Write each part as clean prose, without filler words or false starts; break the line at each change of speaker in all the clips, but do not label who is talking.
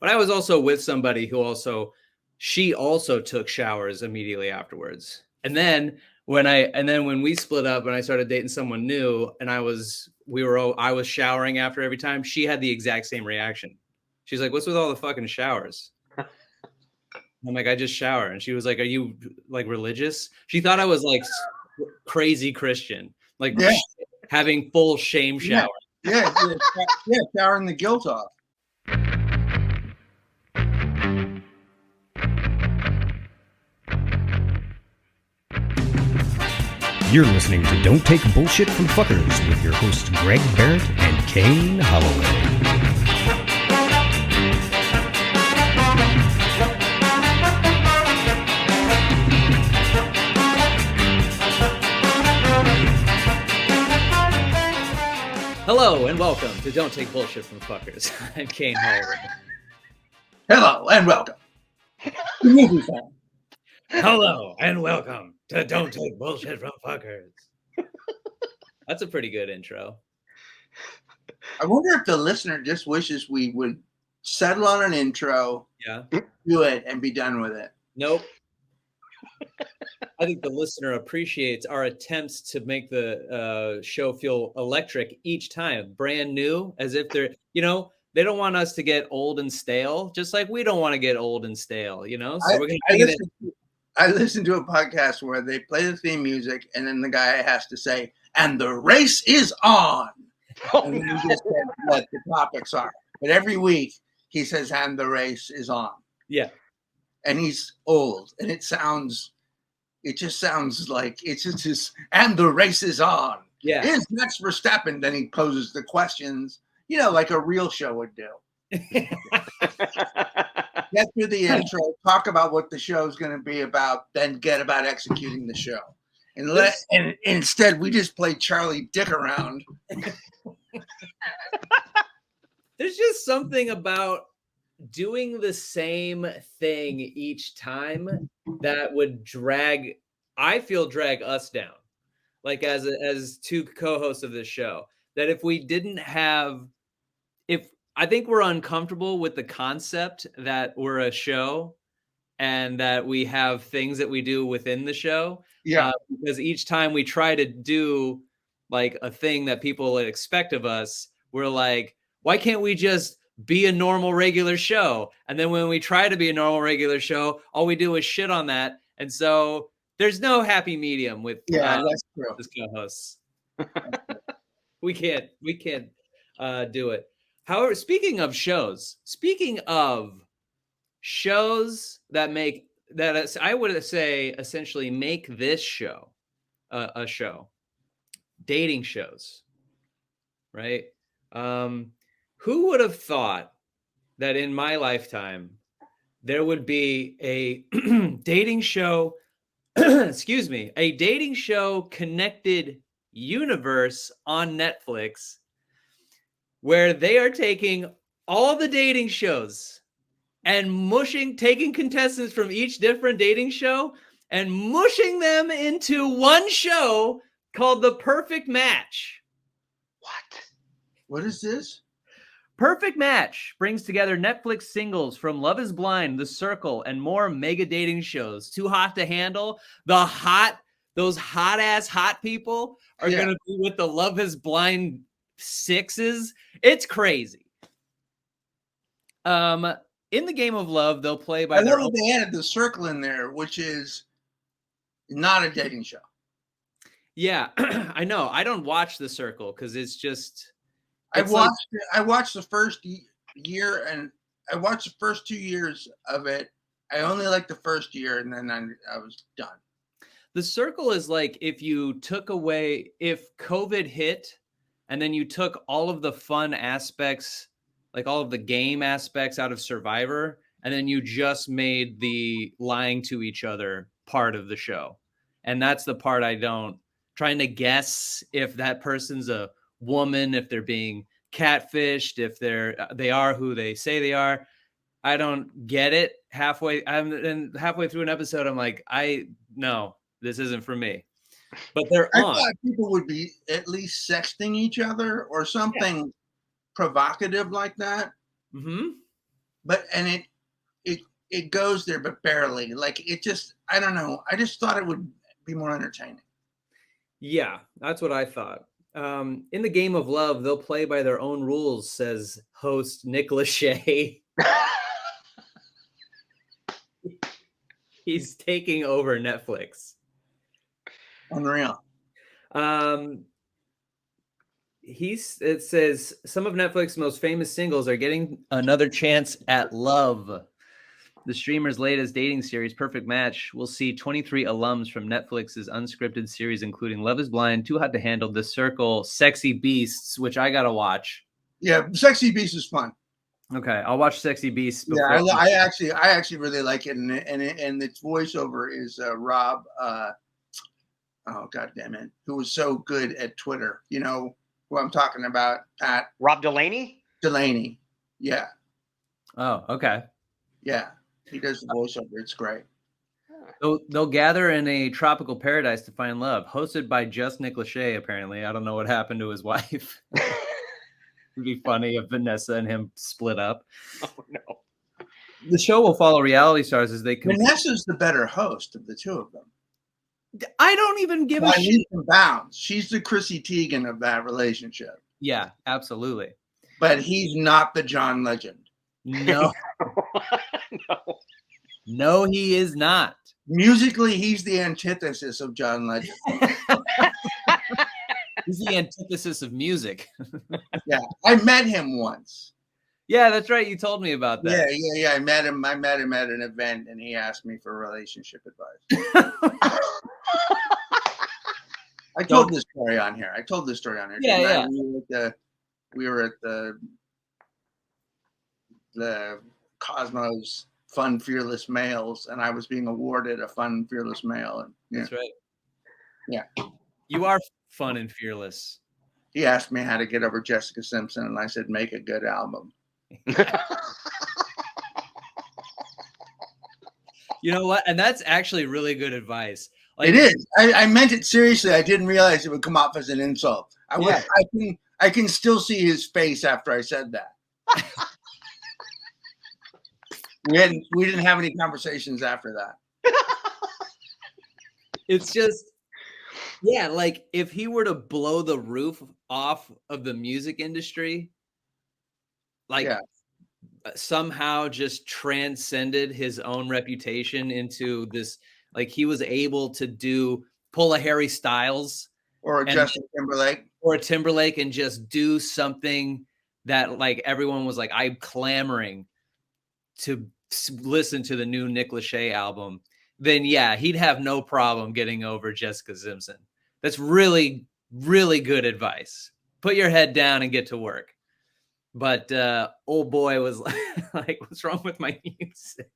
But I was also with somebody who she also took showers immediately afterwards. And then when we split up and I started dating someone new and I was showering after every time, she had the exact same reaction. She's like, "What's with all the fucking showers?" I'm like, "I just shower." And she was like, "Are you like religious?" She thought I was like crazy Christian, like having full shame shower.
Yeah, showering the guilt off.
You're listening to Don't Take Bullshit from Fuckers with your hosts Greg Barrett and Kane Holloway.
Hello and welcome to Don't Take Bullshit from Fuckers. I'm Kane Holloway.
Hello and welcome.
Hello and welcome to Don't Take Bullshit from Fuckers. That's a pretty good intro.
I wonder if the listener just wishes we would settle on an intro, do it, and be done with it.
Nope. I think the listener appreciates our attempts to make the show feel electric each time, brand new, as if they're, they don't want us to get old and stale, just like we don't want to get old and stale, So
I listened to a podcast where they play the theme music and then the guy has to say, "And the race is on." And then he just said what the topics are. But every week he says, "And the race is on."
Yeah.
And he's old, and it just sounds like it's just and the race is on.
Yeah.
Is Max Verstappen? Then he poses the questions, like a real show would do. Get through the intro, talk about what the show is going to be about, then get about executing the show. And instead, we just play Charlie Dick around.
There's just something about doing the same thing each time that would drag us down, like as two co-hosts of this show, that if we didn't have, I think we're uncomfortable with the concept that we're a show and that we have things that we do within the show.
Yeah.
Because each time we try to do like a thing that people expect of us, we're like, why can't we just be a normal regular show? And then when we try to be a normal regular show, all we do is shit on that. And so there's no happy medium with
that's true.
This co-hosts. we can't do it. However, speaking of shows that I would say essentially make this show a show, dating shows, right? Who would have thought that in my lifetime there would be a dating show, a dating show connected universe on Netflix where they are taking all the dating shows and taking contestants from each different dating show and mushing them into one show called The Perfect Match.
What is this?
Perfect Match brings together Netflix singles from Love is Blind, The Circle, and more mega dating shows. Too hot to handle? Those hot-ass hot people are going to be with the Love is Blind sixes. It's crazy. In the game of love, they'll play by their own.
They added The Circle in there, which is not a dating show.
Yeah, I know. I don't watch The Circle because it's just.
I watched the first year and I watched the first 2 years of it. I only liked the first year and then I was done.
The Circle is like if COVID hit and then you took all of the fun aspects, like all of the game aspects out of Survivor, and then you just made the lying to each other part of the show. And that's the part trying to guess if that person's a woman, if they're being catfished, if they are who they say they are. I don't get it. Halfway through an episode, I'm like, no, this isn't for me. But I
thought people would be at least sexting each other or something provocative like that.
Mm-hmm.
it goes there, but barely. Like it just, I don't know. I just thought it would be more entertaining.
Yeah, that's what I thought. In the game of love, they'll play by their own rules, says host Nick Lachey. He's taking over Netflix.
Unreal.
It says some of Netflix's most famous singles are getting another chance at love. The streamer's latest dating series, Perfect Match, will see 23 alums from Netflix's unscripted series, including Love is Blind, Too Hot to Handle, The Circle, Sexy Beasts, which I gotta watch.
Yeah, Sexy Beasts is fun.
Okay, I'll watch Sexy Beasts.
Yeah, I actually really like it, and its voiceover is Rob. Oh god damn it, who was so good at Twitter? You know who I'm talking about? Pat.
Rob Delaney.
Delaney. Yeah.
Oh, okay.
Yeah, he does the voiceover. It's great.
They'll gather in a tropical paradise to find love, hosted by just Nick Lachey, apparently. I don't know what happened to his wife. It'd be funny if Vanessa and him split up.
Oh, no.
The show will follow reality stars as they compete.
Vanessa's the better host of the two of them.
I don't even give a shit.
Leaps and bounds. She's the Chrissy Teigen of that relationship.
Yeah, absolutely.
But he's not the John Legend.
No.
No.
No, he is not.
Musically, he's the antithesis of John Legend.
He's the antithesis of music.
Yeah, I met him once.
Yeah, that's right. You told me about that.
Yeah. I met him at an event, and he asked me for relationship advice. I told this story on here.
Yeah.
We were at the Cosmos Fun Fearless Males, and I was being awarded a Fun Fearless Male. And
That's right.
Yeah.
You are fun and fearless.
He asked me how to get over Jessica Simpson, and I said, make a good album.
You know what? And that's actually really good advice.
Like, it is. I meant it seriously. I didn't realize it would come off as an insult. I can still see his face after I said that. We didn't have any conversations after that.
It's just, yeah, like if he were to blow the roof off of the music industry, like somehow just transcended his own reputation into this, like he was able to pull a Harry Styles
or a Justin Timberlake
and just do something that like everyone was like, I'm clamoring to listen to the new Nick Lachey album, then yeah, he'd have no problem getting over Jessica Simpson. That's really, really good advice. Put your head down and get to work. But old boy was like, what's wrong with my music?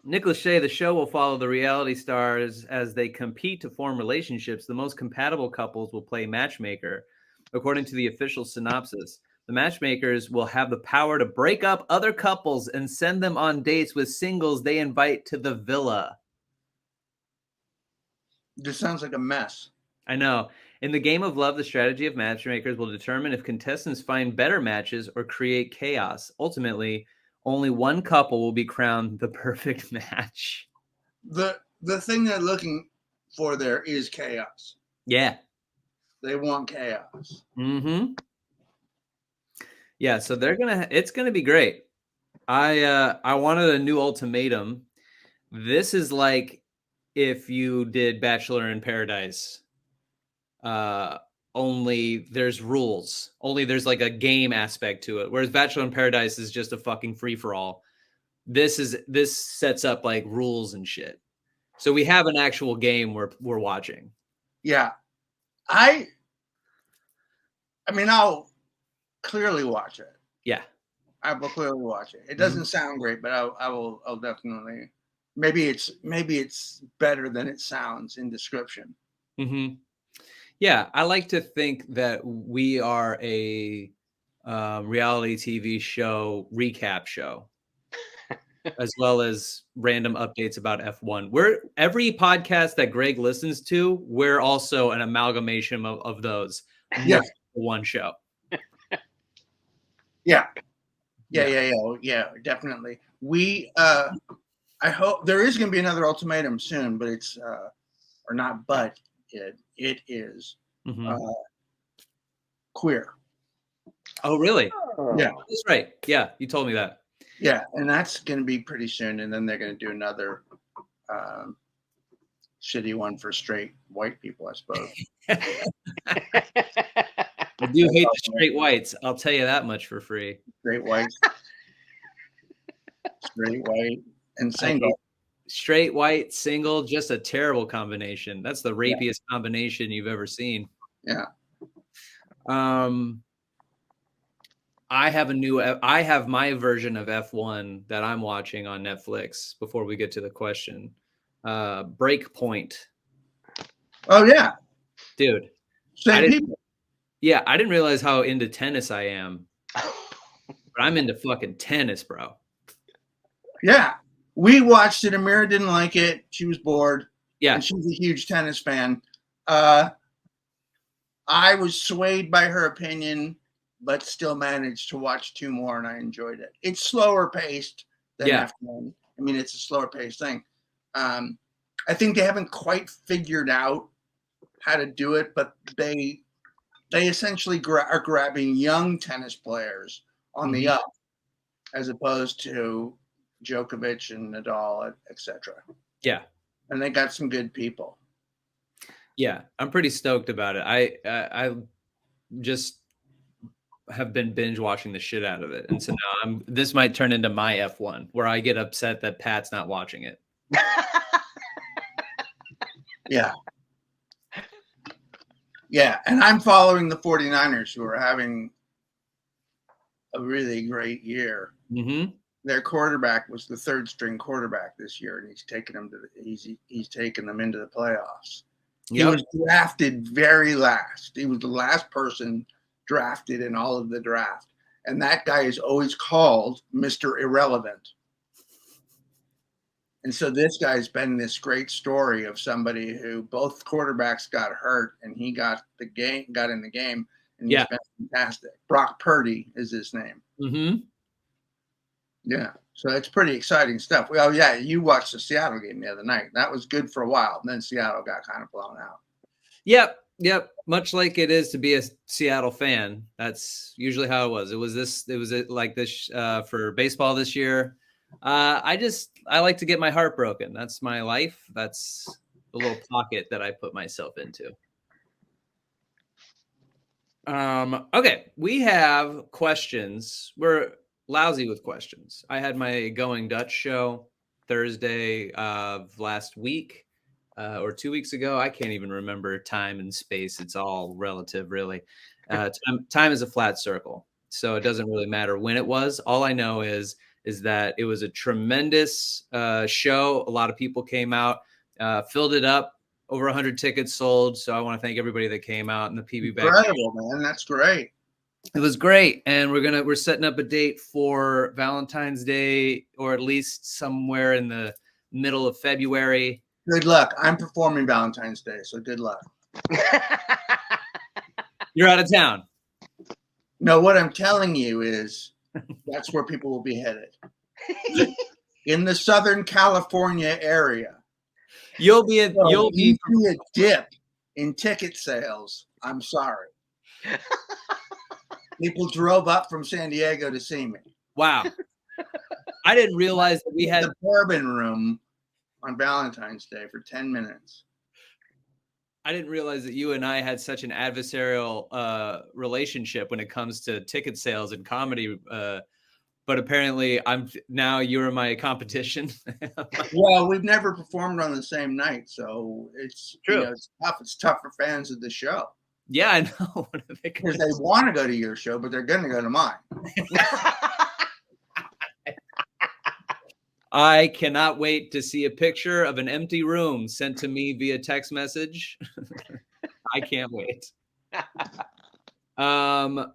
Nick Lachey, the show will follow the reality stars as they compete to form relationships. The most compatible couples will play matchmaker. According to the official synopsis, the matchmakers will have the power to break up other couples and send them on dates with singles they invite to the villa.
This sounds like a mess.
I know. In the game of love, the strategy of matchmakers will determine if contestants find better matches or create chaos. Ultimately, only one couple will be crowned the perfect match.
The thing they're looking for there is chaos.
Yeah.
They want chaos.
Mm-hmm. Yeah, so it's gonna be great. I wanted a new ultimatum. This is like if you did Bachelor in Paradise. Only there's rules. Only there's like a game aspect to it. Whereas Bachelor in Paradise is just a fucking free-for-all. This sets up like rules and shit. So we have an actual game we're watching.
Yeah. I mean, I'll clearly watch it.
Yeah.
I will clearly watch it. It doesn't sound great, but I'll definitely. Maybe it's better than it sounds in description.
Mm-hmm. Yeah, I like to think that we are a reality TV show recap show, as well as random updates about F1. Every podcast that Greg listens to, we're also an amalgamation of those.
Yeah,
one show.
Yeah, Yeah, definitely. We I hope there is going to be another ultimatum soon, but it's or not, but it is
Mhm.
queer.
Oh, really?
Yeah.
That's right. Yeah, you told me that.
Yeah, and that's going to be pretty soon, and then they're going to do another shitty one for straight white people, I suppose.
I do hate the straight whites. I'll tell you that much for free.
Straight white, straight white, and
I hate
single.
straight white single, just a terrible combination. That's the rapiest combination you've ever seen.
Yeah.
I have my version of F1 that I'm watching on Netflix before we get to the question. Breakpoint.
Oh yeah.
Dude.
Same people.
Yeah, I didn't realize how into tennis I am. But I'm into fucking tennis, bro.
Yeah. We watched it. Amira didn't like it. She was bored.
Yeah.
And she's a huge tennis fan. I was swayed by her opinion, but still managed to watch 2 more, and I enjoyed it. It's slower paced than F1. I mean, it's a slower paced thing. I think they haven't quite figured out how to do it, but they essentially are grabbing young tennis players on the up, as opposed to Djokovic and Nadal, etc.
Yeah,
and they got some good people.
Yeah, I'm pretty stoked about it. I just have been binge watching the shit out of it, and so now this might turn into my F1, where I get upset that Pat's not watching it.
Yeah. Yeah, and I'm following the 49ers, who are having a really great year.
Mm-hmm.
Their quarterback was the 3rd string quarterback this year, and he's taken them into the playoffs. He was drafted very last. He was the last person drafted in all of the draft, and that guy is always called Mr. Irrelevant. And so this guy's been this great story of somebody who both quarterbacks got hurt, and he got in the game, and he's been fantastic. Brock Purdy is his name.
Mm-hmm.
Yeah, so it's pretty exciting stuff. Well, yeah, you watched the Seattle game the other night. That was good for a while, and then Seattle got kind of blown out.
Yep. Much like it is to be a Seattle fan, that's usually how it was. It was like this for baseball this year. I like to get my heart broken. That's my life. That's the little pocket that I put myself into. Okay, we have questions. We're lousy with questions. I had my Going Dutch show Thursday of last week or 2 weeks ago. I can't even remember time and space. It's all relative, really. Time is a flat circle, so it doesn't really matter when it was. All I know is that it was a tremendous show. A lot of people came out, filled it up. Over 100 tickets sold. So I want to thank everybody that came out in the PB back.
Incredible, man. That's great.
It was great. And we're setting up a date for Valentine's Day, or at least somewhere in the middle of February.
Good luck. I'm performing Valentine's Day, so good luck.
You're out of town.
No, what I'm telling you is that's where people will be headed. In the Southern California area.
You'll be a
dip in ticket sales. I'm sorry. People drove up from San Diego to see me.
Wow. I didn't realize that we had
the Bourbon Room on Valentine's Day for 10 minutes.
I didn't realize that you and I had such an adversarial relationship when it comes to ticket sales and comedy. But apparently you're my competition.
Well, we've never performed on the same night, so it's
true.
It's tough. It's tough for fans of the show.
Yeah, I know.
Because they want to go to your show, but they're going to go to mine.
I cannot wait to see a picture of an empty room sent to me via text message. I can't wait. I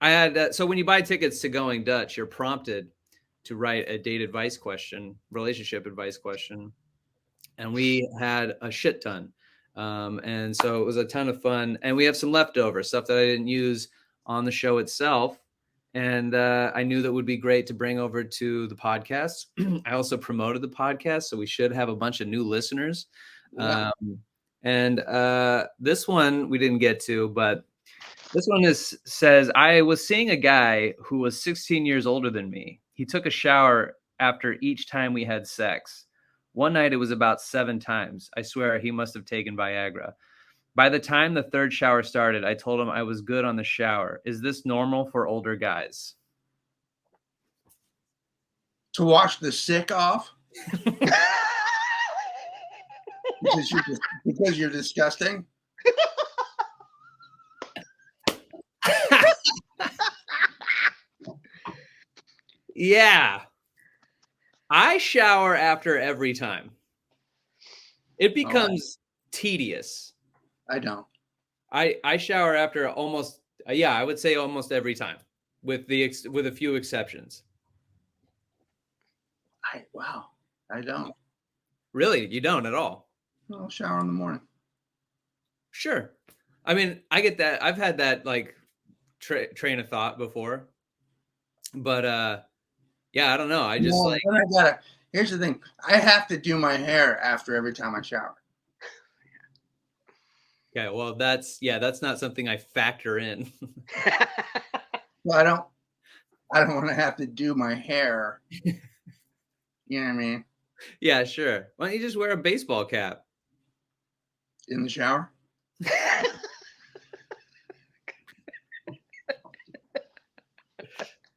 had so when you buy tickets to Going Dutch, you're prompted to write a date advice question, relationship advice question, and we had a shit ton, and so it was a ton of fun. And we have some leftover stuff that I didn't use on the show itself. And I knew that would be great to bring over to the podcast. I also promoted the podcast, so we should have a bunch of new listeners.
Yeah.
And this one we didn't get to, but this one says, I was seeing a guy who was 16 years older than me. He took a shower after each time we had sex. One night it was about 7 times. I swear he must have taken Viagra. By the time the third shower started, I told him I was good on the shower. Is this normal for older guys?
To wash the sick off because you're disgusting.
Yeah. I shower after every time. It becomes tedious.
I don't.
I shower after almost I would say almost every time, with a few exceptions.
I don't.
Really, you don't at all?
I'll shower in the morning.
Sure. I mean, I get that. I've had that like train of thought before, but yeah, I don't know. I just
Here's the thing. I have to do my hair after every time I shower.
Okay, well, that's not something I factor in.
Well, I don't want to have to do my hair. You know what I mean?
Yeah, sure. Why don't you just wear a baseball cap
in the shower?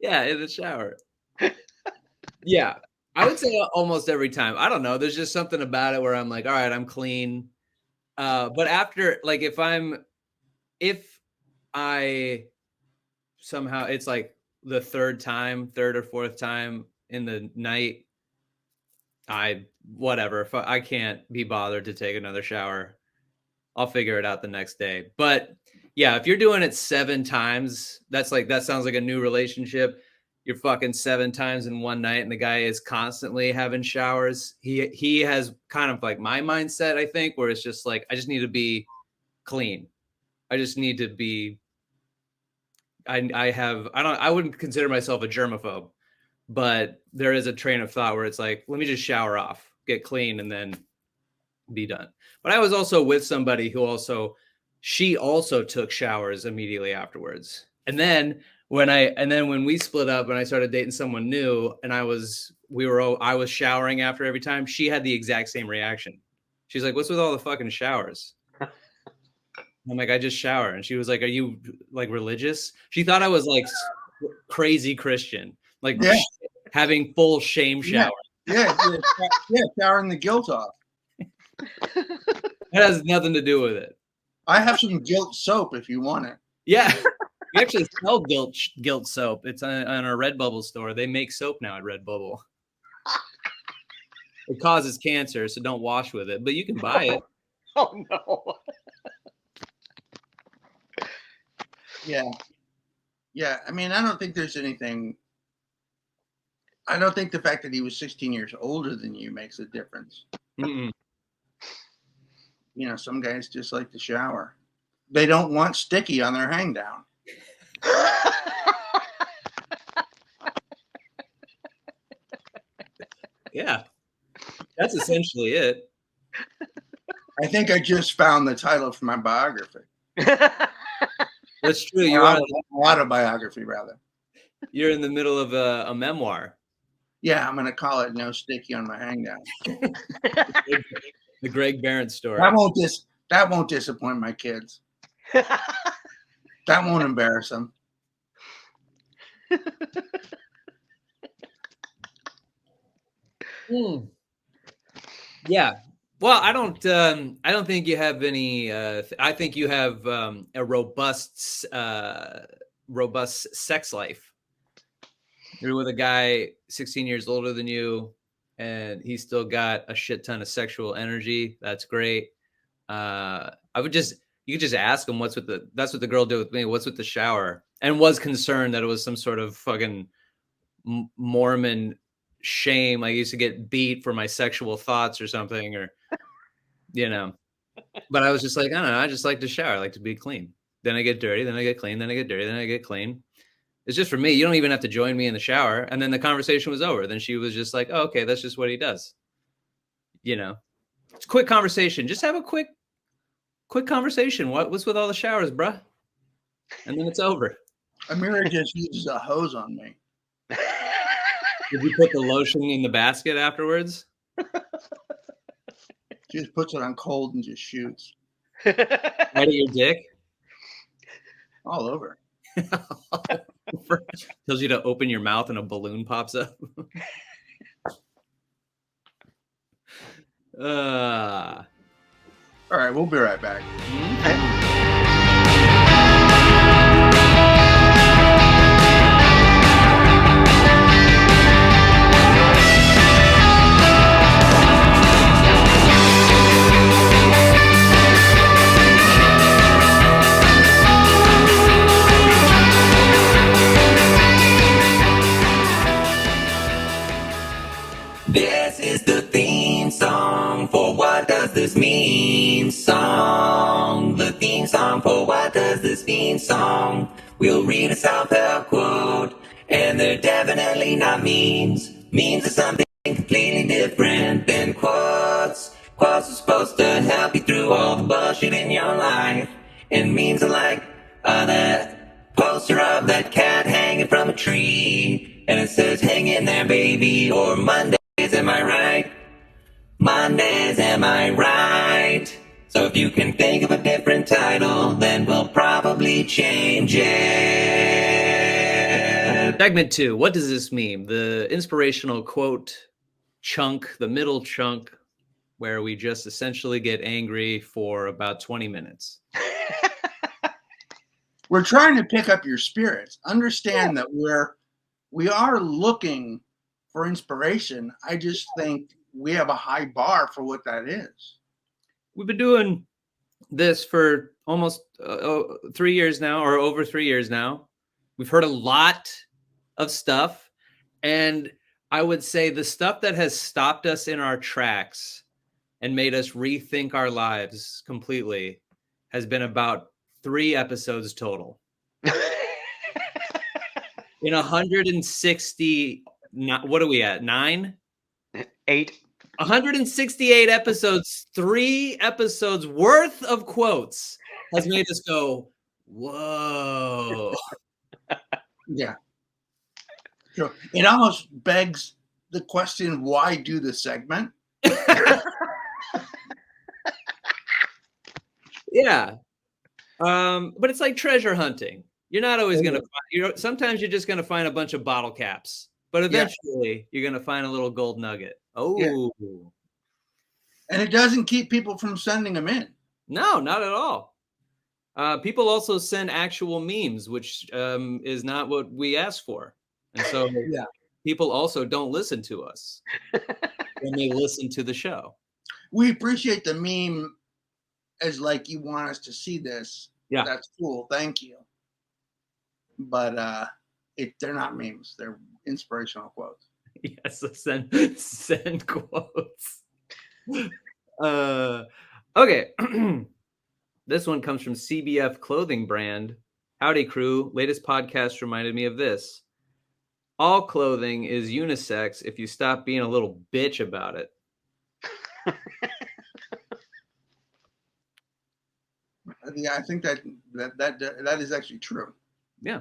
Yeah, in the shower. Yeah, I would say almost every time. I don't know. There's just something about it where I'm like, all right, I'm clean. But after, like, if I somehow, it's like the third or fourth time in the night, whatever. If I can't be bothered to take another shower, I'll figure it out the next day. But yeah, if you're doing it 7 times, that sounds like a new relationship. You're fucking 7 times in one night, and the guy is constantly having showers. He has kind of like my mindset, I think, where it's just like, I just need to be clean. I just need to be. I wouldn't consider myself a germaphobe, but there is a train of thought where it's like, let me just shower off, get clean, and then be done. But I was also with somebody who she also took showers immediately afterwards. And then when we split up and I started dating someone new, and I was showering after every time, she had the exact same reaction. She's like, what's with all the fucking showers? I'm like, I just shower. And she was like, are you like religious? She thought I was like crazy Christian, like having full shame shower.
Yeah, showering the guilt off.
It has nothing to do with it.
I have some guilt soap if you want it.
Yeah. We actually sell guilt soap. It's on a Redbubble store. They make soap now at Redbubble. It causes cancer, so don't wash with it, but you can buy it.
Oh no.
Yeah. I mean, I don't think there's anything. I don't think the fact that he was 16 years older than you makes a difference.
Mm-mm.
You know, some guys just like to shower. They don't want sticky on their hang down.
Yeah, that's essentially it.
I think I just found the title for my biography.
That's true. You are
autobiography, rather.
You're in the middle of a memoir.
Yeah, I'm gonna call it "No Sticky on My Hang Down."
The Greg Behrendt story.
That won't disappoint my kids. That won't embarrass them.
Yeah. Well, I don't think you have any. I think you have a robust sex life. You're with a guy 16 years older than you, and he's still got a shit ton of sexual energy. That's great. You could just ask him that's what the girl did with me. What's with the shower? And was concerned that it was some sort of fucking Mormon shame. I used to get beat for my sexual thoughts or something, or, but I was just like, I don't know. I just like to shower. I like to be clean. Then I get dirty. Then I get clean. Then I get dirty. Then I get clean. It's just for me. You don't even have to join me in the shower. And then the conversation was over. Then she was just like, oh, okay, that's just what he does. You know, it's a quick conversation. Just have a quick conversation. What's with all the showers, bruh? And then it's over.
Amira just uses a hose on me.
Did you put the lotion in the basket afterwards?
She just puts it on cold and just shoots
Right at your dick?
all over.
Tells you to open your mouth and a balloon pops up.
All right, we'll be right back.
This is the theme song for What Does This Mean song. The theme song for What Does This Mean song. We'll read a self-help quote, and they're definitely not memes. Memes are something completely different than quotes. Quotes are supposed to help you through all the bullshit in your life. And memes are like that poster of that cat hanging from a tree. And it says, hang in there, baby, or Mondays, am I right? Mondays, am I right? So if you can think of a different title, then we'll probably change it.
Segment 2. What does this mean? The inspirational quote chunk, the middle chunk, where we just essentially get angry for about 20 minutes.
We're trying to pick up your spirits. Understand that we are looking for inspiration. I just think we have a high bar for what that is.
We've been doing this for almost 3 years now, or over 3 years now. We've heard a lot of stuff. And I would say the stuff that has stopped us in our tracks and made us rethink our lives completely has been about 3 episodes total. In 160, what are we at? 9?
8.
168 episodes, 3 episodes worth of quotes has made us go, whoa.
Yeah. Sure. It almost begs the question, why do the segment?
Yeah. But it's like treasure hunting. You're not always going to, sometimes you're just going to find a bunch of bottle caps, but eventually you're going to find a little gold nugget. Oh,
yeah. And it doesn't keep people from sending them in.
No, not at all. People also send actual memes, which is not what we asked for. And so people also don't listen to us when they listen to the show.
We appreciate the meme as like, you want us to see this.
Yeah.
That's cool. Thank you. But they're not memes. They're inspirational quotes.
Yes, so send quotes. Okay. This one comes from CBF Clothing Brand. Howdy, crew. Latest podcast reminded me of this. All clothing is unisex if you stop being a little bitch about it.
Yeah, I think that is actually true.
Yeah.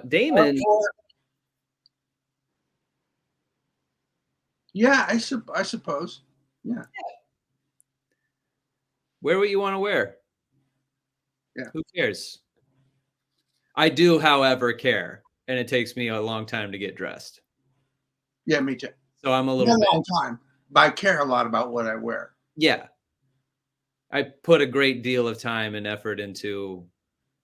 Damon.
Yeah, I suppose. Yeah.
Wear what you want to wear.
Yeah.
Who cares? I do, however, care, and it takes me a long time to get dressed.
Yeah, me too.
So I'm a little
long time, but I care a lot about what I wear.
Yeah. I put a great deal of time and effort into,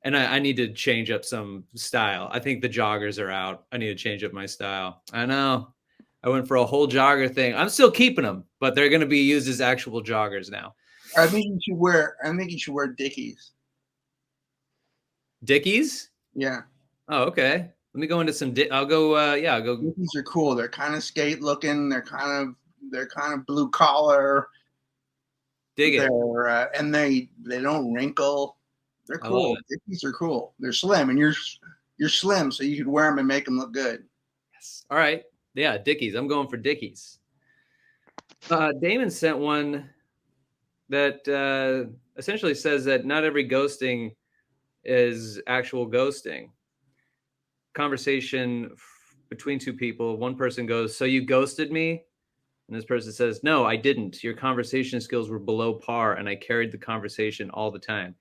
and I need to change up some style. I think the joggers are out. I need to change up my style. I know. I went for a whole jogger thing. I'm still keeping them, but they're going to be used as actual joggers now.
I think you should wear Dickies.
Dickies?
Yeah.
Oh, okay. Let me go into some. I'll go. I'll go.
Dickies are cool. They're kind of skate looking. They're kind of blue collar.
Dig it.
And they don't wrinkle. They're
I love
cool. Dickies are cool. They're slim, and you're slim, so you could wear them and make them look good.
Yes. All right. Yeah, Dickies. I'm going for Dickies. Damon sent one that essentially says that not every ghosting is actual ghosting. Conversation between two people. One person goes, "So you ghosted me?" And this person says, "No, I didn't. Your conversation skills were below par, and I carried the conversation all the time.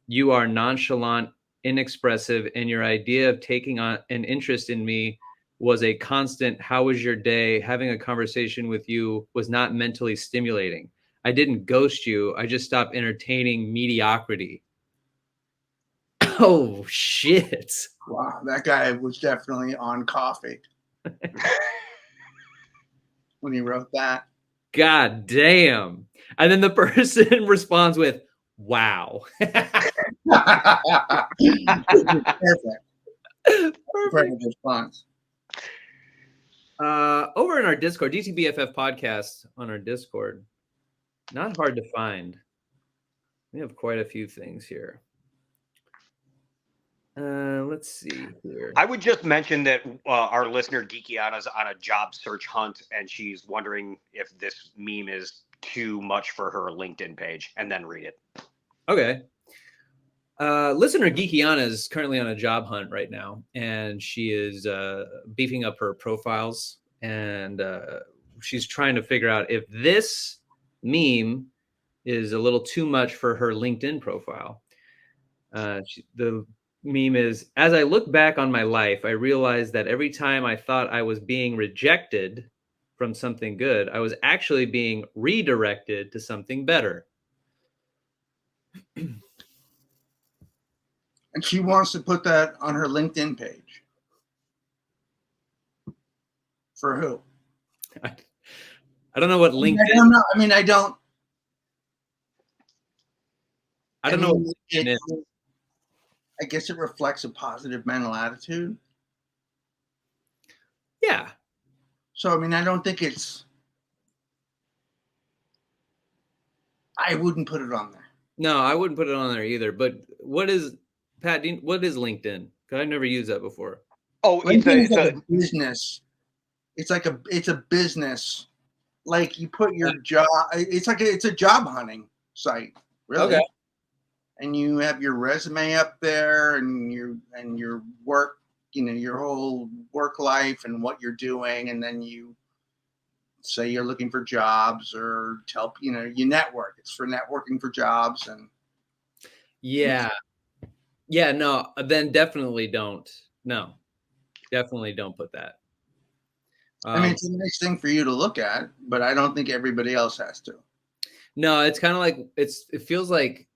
You are nonchalant, inexpressive, and your idea of taking on an interest in me was a constant, 'How was your day?' Having a conversation with you was not mentally stimulating. I didn't ghost you. I just stopped entertaining mediocrity." Oh, shit.
Wow, that guy was definitely on coffee when he wrote that.
God damn. And then the person responds with, "Wow."
Perfect. Perfect response.
Over in our Discord, DTBFF podcast on our Discord, not hard to find. We have quite a few things here. Let's see here.
I would just mention that our listener Geekiana's on a job search hunt, and she's wondering if this meme is too much for her LinkedIn page, and then read it.
Okay. Listener Geekiana is currently on a job hunt right now, and she is beefing up her profiles, and she's trying to figure out if this meme is a little too much for her LinkedIn profile. The meme is, "As I look back on my life, I realized that every time I thought I was being rejected from something good, I was actually being redirected to something better."
And she wants to put that on her LinkedIn page. For who?
I don't know what LinkedIn. I don't know what LinkedIn is.
I guess it reflects a positive mental attitude.
Yeah.
So, I mean, I don't think it's. I wouldn't put it on there.
No, I wouldn't put it on there either. But what is, Pat, what is LinkedIn? Because I've never used that before.
Oh,
LinkedIn is like a business. It's a business. Like you put your job. It's a job hunting site, really.
Okay.
And you have your resume up there, and your work, your whole work life and what you're doing, and then you say you're looking for jobs, or you network. It's for networking for jobs. And
yeah, no, then definitely don't. No, definitely don't put that.
I mean, it's a nice thing for you to look at, but I don't think everybody else has to.
No, it's kind of like it feels like,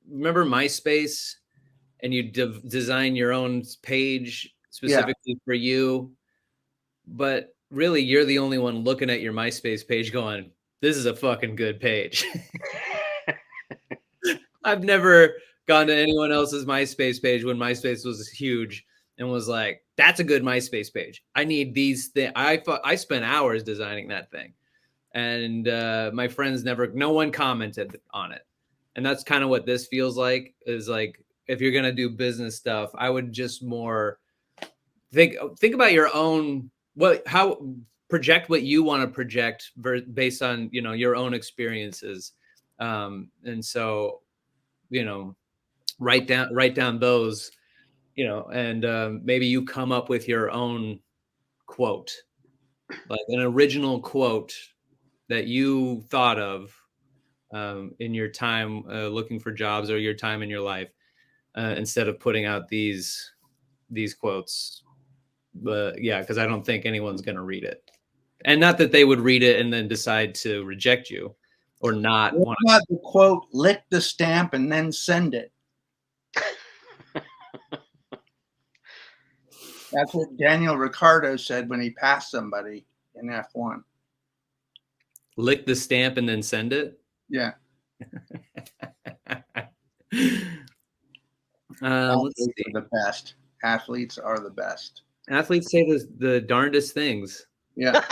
remember MySpace, and you design your own page specifically for you, but really you're the only one looking at your MySpace page going, "This is a fucking good page." I've never gone to anyone else's MySpace page when MySpace was huge and was like, "That's a good MySpace page. I need these things." I spent hours designing that thing, and my friends no one commented on it. And that's kind of what this feels like, is like, if you're going to do business stuff, I would just more think about your own, project what you want to project based on, your own experiences. And so, write down those, and maybe you come up with your own quote, like an original quote that you thought of in your time looking for jobs, or your time in your life, instead of putting out these quotes. But yeah, because I don't think anyone's going to read it, and not that they would read it and then decide to reject you or not.
What about the quote, "Lick the stamp and then send it"? That's what Daniel Ricciardo said when he passed somebody in F1.
Lick the stamp and then send it.
Yeah.
Let's see.
The best athletes are the best.
Athletes say the darndest things.
Yeah.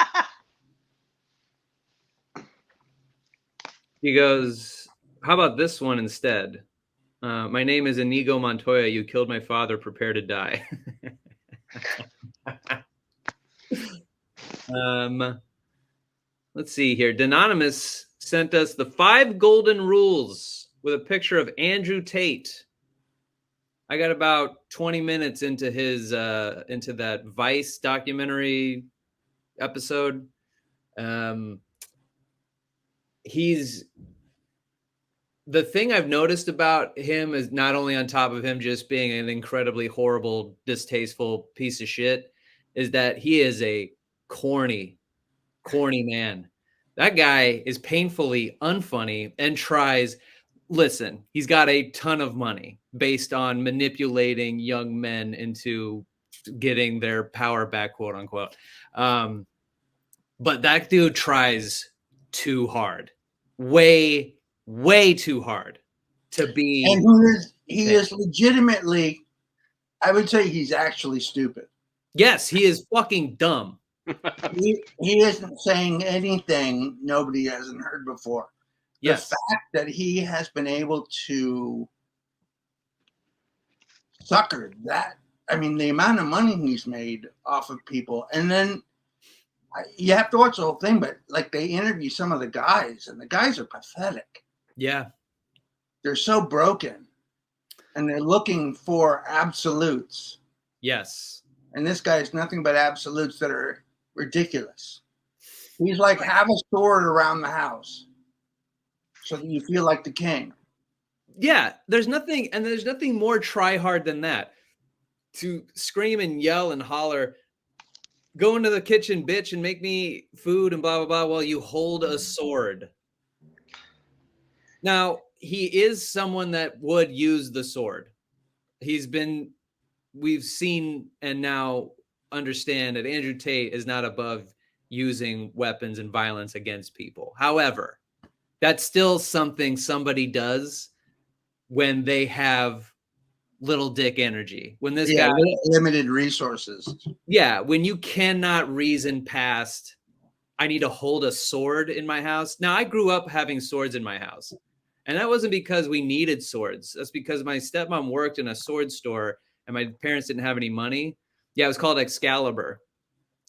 He goes, "How about this one instead? My name is Inigo Montoya. You killed my father. Prepare to die. Let's see here. Denonymous sent us the 5 golden rules with a picture of Andrew Tate. I got about 20 minutes into his into that Vice documentary episode. He's the thing I've noticed about him is not only on top of him just being an incredibly horrible, distasteful piece of shit, is that he is a corny man. That guy is painfully unfunny and tries. Listen, he's got a ton of money based on manipulating young men into getting their power back, quote unquote. But that dude tries too hard, way too hard to be.
And he is legitimately, I would say he's actually stupid.
Yes, he is fucking dumb.
He isn't saying anything nobody hasn't heard before.
Yes.
The fact that he has been able to sucker that, I mean, the amount of money he's made off of people. And then you have to watch the whole thing, but like they interview some of the guys, and the guys are pathetic.
Yeah.
They're so broken, and they're looking for absolutes.
Yes.
And this guy is nothing but absolutes that are ridiculous. He's like, have a sword around the house so that you feel like the king.
Yeah, there's nothing more try hard than that. To scream and yell and holler, go into the kitchen, bitch, and make me food and blah, blah, blah, while you hold a sword. Now, he is someone that would use the sword. We've seen and now understand that Andrew Tate is not above using weapons and violence against people. However, that's still something somebody does when they have little dick energy. When this guy
limited resources.
Yeah, when you cannot reason past, I need to hold a sword in my house. Now, I grew up having swords in my house. And that wasn't because we needed swords. That's because my stepmom worked in a sword store and my parents didn't have any money. Yeah, it was called Excalibur.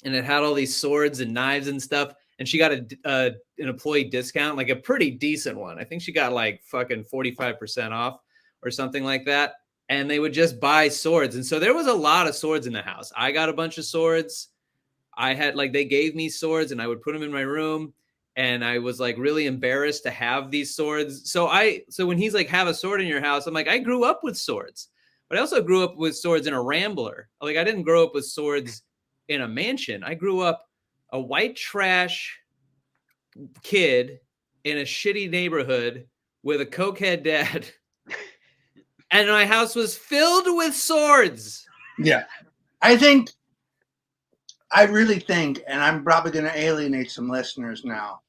And it had all these swords and knives and stuff. And she got an employee discount, like a pretty decent one. I think she got like fucking 45% off or something like that. And they would just buy swords. And so there was a lot of swords in the house. I got a bunch of swords. I had they gave me swords and I would put them in my room. And I was like really embarrassed to have these swords. So when he's like, have a sword in your house, I'm like, I grew up with swords, but I also grew up with swords in a Rambler. Like I didn't grow up with swords in a mansion. I grew up a white trash kid in a shitty neighborhood with a cokehead dad. And my house was filled with swords.
Yeah. I really think, and I'm probably going to alienate some listeners now,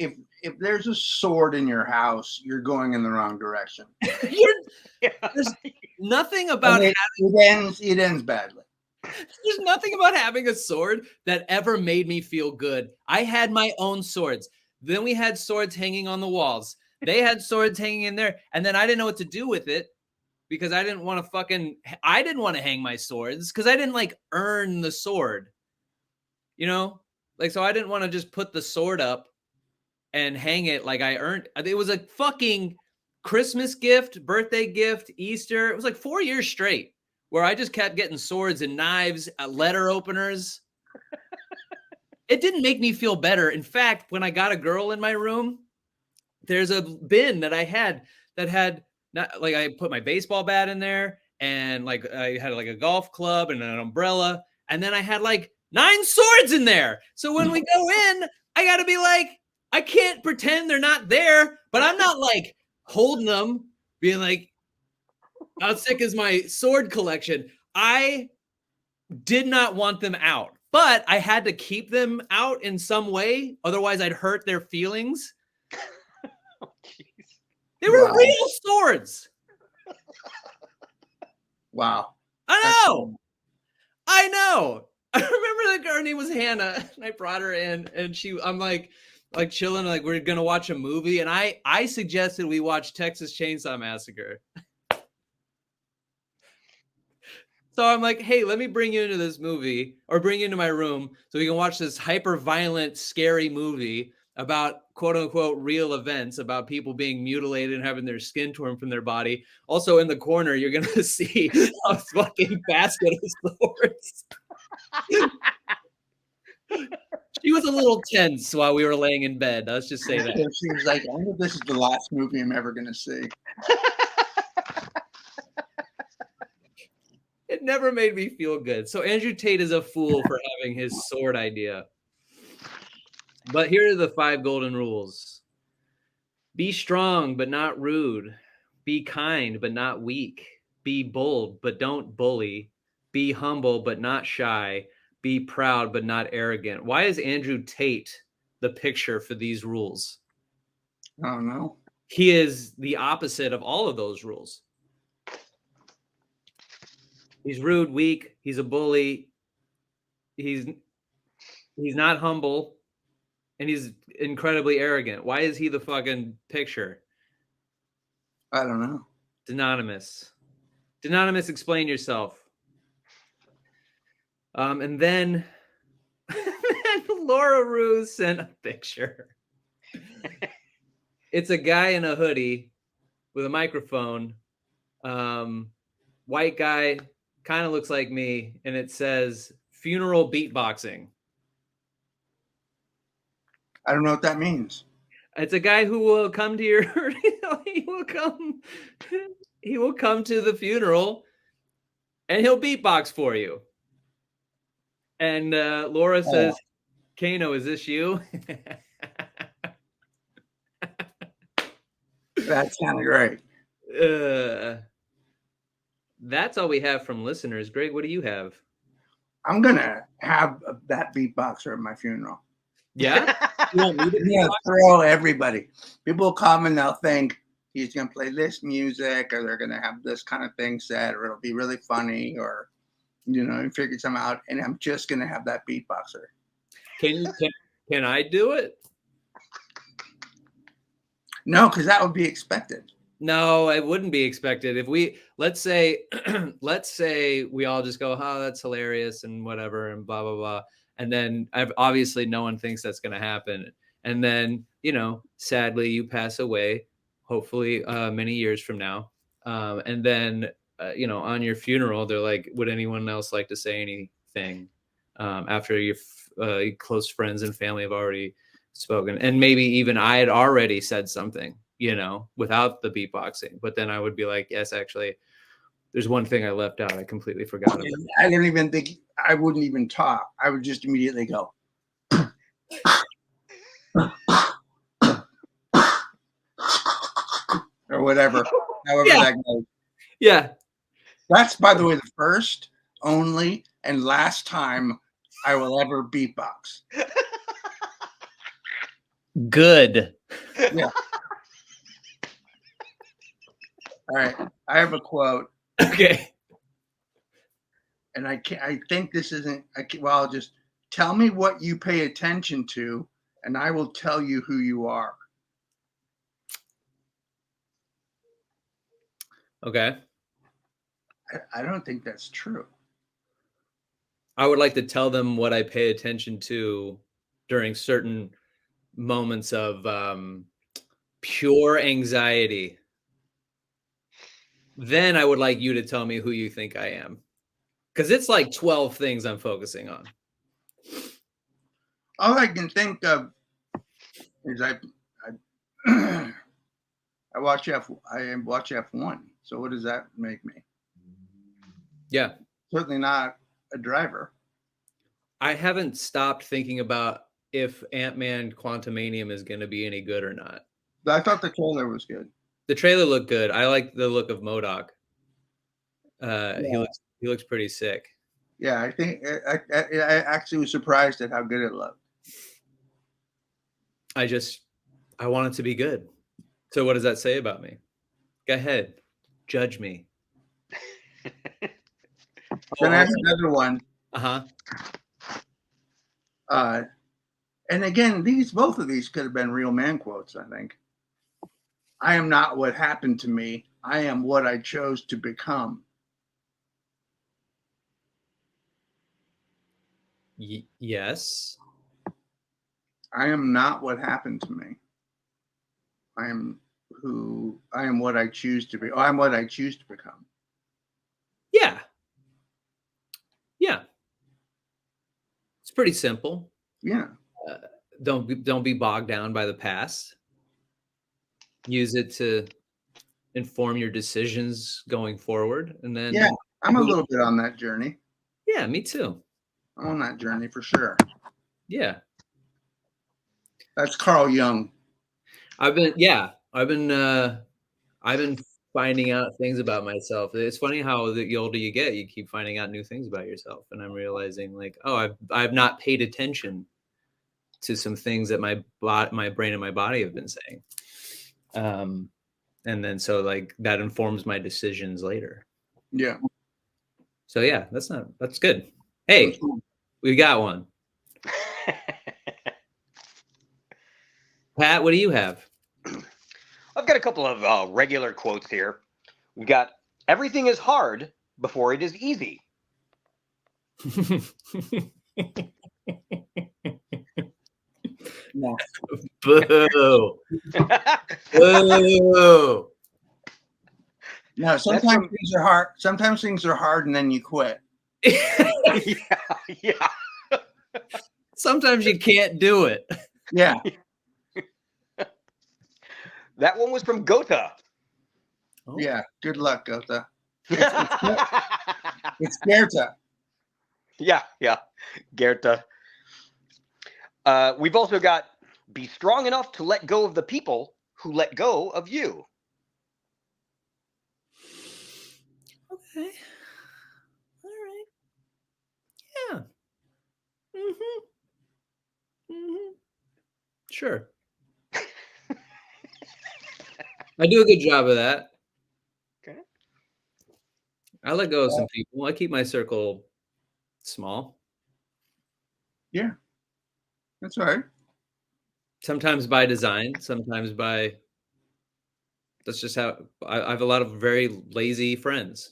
if there's a sword in your house, you're going in the wrong direction.
There's nothing about
it ends badly.
There's nothing about having a sword that ever made me feel good. I had my own swords. Then we had swords hanging on the walls. They had swords hanging in there. And then I didn't know what to do with it because I didn't want to hang my swords because I didn't earn the sword. So I didn't want to just put the sword up and hang it like I earned. It was a fucking Christmas gift, birthday gift, Easter. It was like 4 years straight where I just kept getting swords and knives, letter openers. It didn't make me feel better. In fact, when I got a girl in my room, there's a bin that I had that had I put my baseball bat in there and I had a golf club and an umbrella. And then I had 9 swords in there. So when we go in, I got to be I can't pretend they're not there, but I'm not holding them, being how sick is my sword collection? I did not want them out, but I had to keep them out in some way. Otherwise, I'd hurt their feelings.
Oh, jeez.
They were real swords.
Wow.
I know. I remember the girl, her name was Hannah, and I brought her in, and I'm like, like chilling, like we're gonna watch a movie, and I suggested we watch Texas Chainsaw Massacre. So I'm like, hey, let me bring you into this movie, or bring you into my room so we can watch this hyper violent, scary movie about quote unquote real events, about people being mutilated and having their skin torn from their body. Also, in the corner, you're gonna see a fucking basket of swords. She was a little tense while we were laying in bed. Let's just say that.
She was like, I wonder if this is the last movie I'm ever going to see.
It never made me feel good. So Andrew Tate is a fool for having his sword idea. But here are the 5 golden rules. Be strong, but not rude. Be kind, but not weak. Be bold, but don't bully. Be humble, but not shy. Be proud, but not arrogant. Why is Andrew Tate the picture for these rules?
I don't know.
He is the opposite of all of those rules. He's rude, weak. He's a bully. He's not humble, and he's incredibly arrogant. Why is he the fucking picture?
I don't know.
Denonymous. Denonymous, explain yourself. And then Laura Rue sent a picture. It's a guy in a hoodie with a microphone. White guy, kind of looks like me, and it says funeral beatboxing.
I don't know what that means.
It's a guy who will come to your he will come to the funeral and he'll beatbox for you. And Laura says, Kano, is this you?
That sounded great.
That's all we have from listeners. Greg, what do you have?
I'm going to have that beatboxer at my funeral.
Yeah? You want me to
Yeah, throw everybody. People will come and they'll think he's going to play this music, or they're going to have this kind of thing said, or it'll be really funny, or, you know, figure something out. And I'm just going to have that beatboxer.
Can I do it?
No, because that would be expected.
No, it wouldn't be expected. If let's say we all just go, oh, that's hilarious and whatever and blah, blah, blah. And then obviously no one thinks that's going to happen. And then, you know, sadly you pass away, hopefully many years from now. And then, you know, on your funeral, they're like, would anyone else like to say anything after your close friends and family have already spoken? And maybe even I had already said something, you know, without the beatboxing. But then I would be like, yes, actually, there's one thing I left out. I completely forgot about.
I don't even think I wouldn't even talk. I would just immediately go. Or whatever. However that goes.
Yeah.
That's, by the way, the first, only, and last time I will ever beatbox.
Good.
Yeah. All right. I have a quote.
Okay.
And I think this isn't, well, I'll just tell me what you pay attention to, and I will tell you who you are.
Okay.
I don't think that's true.
I would like to tell them what I pay attention to during certain moments of pure anxiety. Then I would like you to tell me who you think I am. Because it's like 12 things I'm focusing on.
All I can think of is I watch F1. So what does that make me?
Yeah.
Certainly not a driver.
I haven't stopped thinking about if Ant-Man Quantumanium is going to be any good or not.
I thought the trailer was good.
The trailer looked good. I like the look of MODOK.
Yeah.
He looks pretty sick.
Yeah, I think I actually was surprised at how good it looked.
I want it to be good. So what does that say about me? Go ahead. Judge me.
Then I have another one.
Uh-huh.
And again, both of these could have been real man quotes, I think. I am not what happened to me. I am what I chose to become.
Yes.
I am not what happened to me. I am what I choose to be. I'm what I choose to become.
Yeah. Yeah. It's pretty simple.
Yeah.
Don't be bogged down by the past. Use it to inform your decisions going forward, and then
Yeah, I'm a little bit on that journey.
Yeah, me too.
I'm on that journey for sure.
Yeah.
That's Carl Jung.
I've been finding out things about myself. It's funny how the older you get, you keep finding out new things about yourself. And I'm realizing like, oh, I've not paid attention to some things that my brain and my body have been saying. And then so like that informs my decisions later.
Yeah.
So yeah, that's good. Hey, we got one. Pat, what do you have?
I've got a couple of regular quotes here. We've got, everything is hard before it is easy.
No.
Boo. Boo.
No, sometimes things are hard. Sometimes things are hard and then you quit.
Yeah.
Sometimes you can't do it.
Yeah.
That one was from Gotha.
Oh.
Yeah. Good luck, Gotha. It's Goethe.
Yeah. Goethe. We've also got, be strong enough to let go of the people who let go of you.
Okay. All right. Yeah. Mm-hmm. Mm-hmm. Sure. I do a good job of that.
Okay.
I let go of some people. I keep my circle small.
Yeah. That's all right.
Sometimes by design, sometimes by that's just how I have a lot of very lazy friends.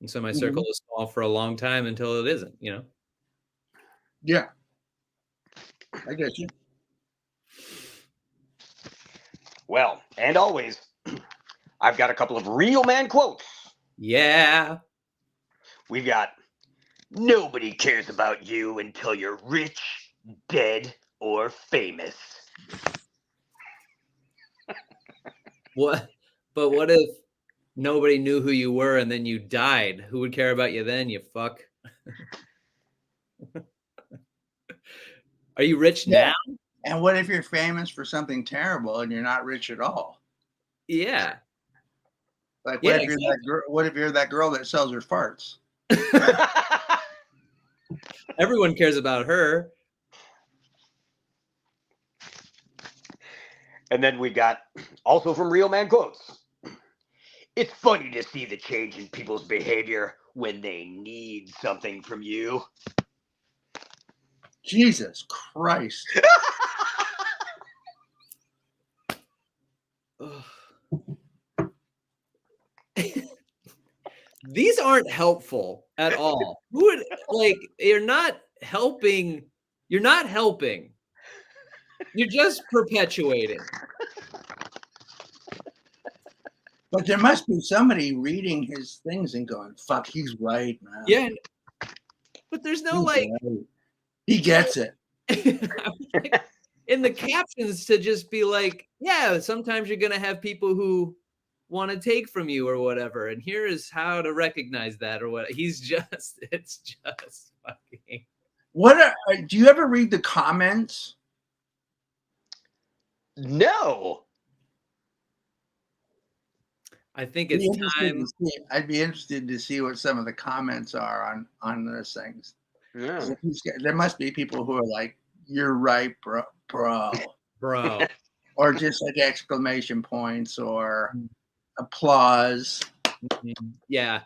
And so my circle is small for a long time until it isn't, you know?
Yeah. I get you.
Well, and always, I've got a couple of real man quotes.
Yeah.
We've got, nobody cares about you until you're rich, dead, or famous.
What? But what if nobody knew who you were and then you died? Who would care about you then, you fuck? Are you rich now?
And what if you're famous for something terrible and you're not rich at all?
Yeah.
Like,
Yeah,
what if you're that girl that sells her farts?
Everyone cares about her.
And then we got, also from Real Man Quotes, it's funny to see the change in people's behavior when they need something from you.
Jesus Christ.
These aren't helpful at all. Who would like? You're not helping. You're not helping. You're just perpetuating.
But there must be somebody reading his things and going, "Fuck, he's right, man."
Yeah, but there's no
He's
like.
right. He gets it.
In the captions to just be like, yeah, sometimes you're gonna have people who want to take from you or whatever, and here is how to recognize that or what. It's just fucking.
Do you ever read the comments?
No.
I think it's time.
I'd be interested to see what some of the comments are on those things.
Yeah.
There must be people who are like, "You're right, bro," or just like exclamation points or applause.
Yeah,